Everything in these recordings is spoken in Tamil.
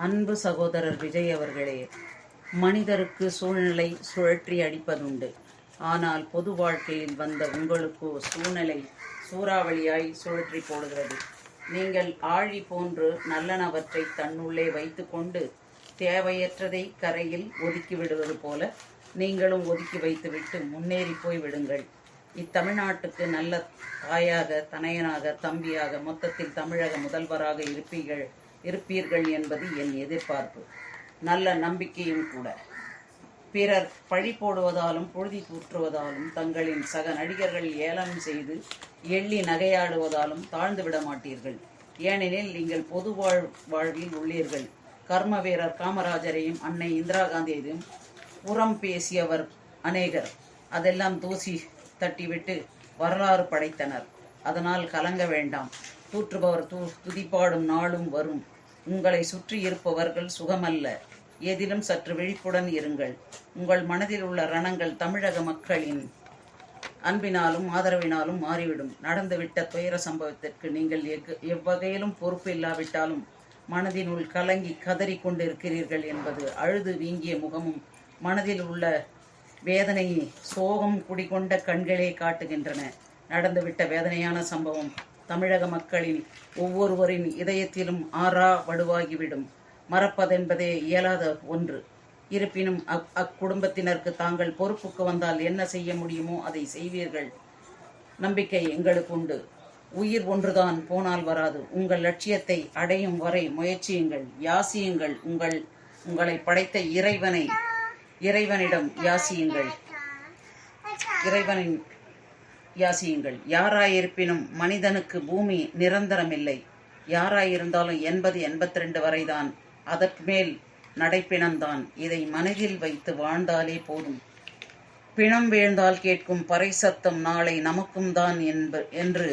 அன்பு சகோதரர் விஜய் அவர்களே, மனிதருக்கு சூழ்நிலை சுழற்றி அடிப்பதுண்டு. ஆனால் பொது வாழ்க்கையில் வந்த உங்களுக்கோ சூழ்நிலை சூறாவளியாய் சுழற்றி போடுகிறது. நீங்கள் ஆழி போன்று நல்லனவற்றை தன்னுள்ளே வைத்து கொண்டு தேவையற்றதை கரையில் ஒதுக்கிவிடுவது போல நீங்களும் ஒதுக்கி வைத்துவிட்டு முன்னேறி போய் விடுங்கள். இத்தமிழ்நாட்டுக்கு நல்ல தாயாக, தனையனாக, தம்பியாக, மொத்தத்தில் தமிழக முதல்வராக இருப்பீர்கள் என்பது என் எதிர்பார்ப்பு, நல்ல நம்பிக்கையும் கூட. பிறர் பழி போடுவதாலும் பொழுதி தூற்றுவதாலும் தங்களின் சக நடிகர்கள் ஏளனம் செய்து எள்ளி நகையாடுவதாலும் தாழ்ந்து விட மாட்டீர்கள். ஏனெனில் நீங்கள் பொது வாழ்வில் உள்ளீர்கள். கர்ம வீரர் காமராஜரையும் அன்னை இந்திரா காந்தியையும் புறம் பேசியவர் அநேகர். அதெல்லாம் தூசி தட்டிவிட்டு வரலாறு படைத்தனர். அதனால் கலங்க வேண்டாம். தூற்றுபவர் துதிப்பாடும் நாளும் வரும். உங்களை சுற்றி இருப்பவர்கள் சுகமல்ல. எதிலும் சற்று விழிப்புடன் இருங்கள். உங்கள் மனதில் உள்ள ரணங்கள் தமிழக மக்களின் அன்பினாலும் ஆதரவினாலும் மாறிவிடும். நடந்துவிட்ட துயர சம்பவத்திற்கு நீங்கள் எவ்வகையிலும் பொறுப்பு இல்லாவிட்டாலும் மனதினுள் கலங்கி கதறி கொண்டிருக்கிறீர்கள் என்பது அழுது வீங்கிய முகமும் மனதில் உள்ள வேதனையை சோகம் குடிகொண்ட கண்களே காட்டுகின்றன. நடந்துவிட்ட வேதனையான சம்பவம் தமிழக மக்களின் ஒவ்வொருவரின் இதயத்திலும் ஆறா வடுவாகிவிடும். மறப்பதென்பதே இயலாத ஒன்று. இருப்பினும் அக்குடும்பத்தினருக்கு தாங்கள் பொறுப்புக்கு வந்தால் என்ன செய்ய முடியுமோ அதை செய்வீர்கள். நம்பிக்கை எங்களுக்கு உண்டு. உயிர் ஒன்றுதான் போனால் வராது. உங்கள் லட்சியத்தை அடையும் வரை முயற்சியுங்கள், யாசியுங்கள். உங்களை படைத்த இறைவனிடம் யாசியுங்கள். யாராயிருப்பினும் மனிதனுக்கு பூமி நிரந்தரமில்லை. யாராயிருந்தாலும் 80-82 வரைதான். அதற்கு மேல் நடைப்பிணம்தான். இதை மனதில் வைத்து வாழ்ந்தாலே போதும். பிணம் வீழ்ந்தால் கேட்கும் பறை சத்தம் நாளை நமக்கும் தான் என்று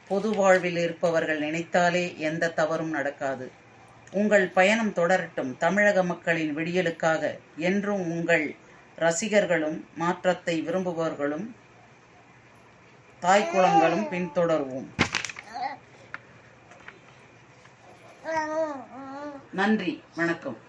பொது வாழ்வில் இருப்பவர்கள் நினைத்தாலே எந்த தவறும் நடக்காது. உங்கள் பயணம் தொடரட்டும். தமிழக மக்களின் விடியலுக்காக என்றும் உங்கள் ரசிகர்களும் மாற்றத்தை விரும்புபவர்களும் தாய்க்குளங்களும் பின்தொடர்வோம். நன்றி, வணக்கம்.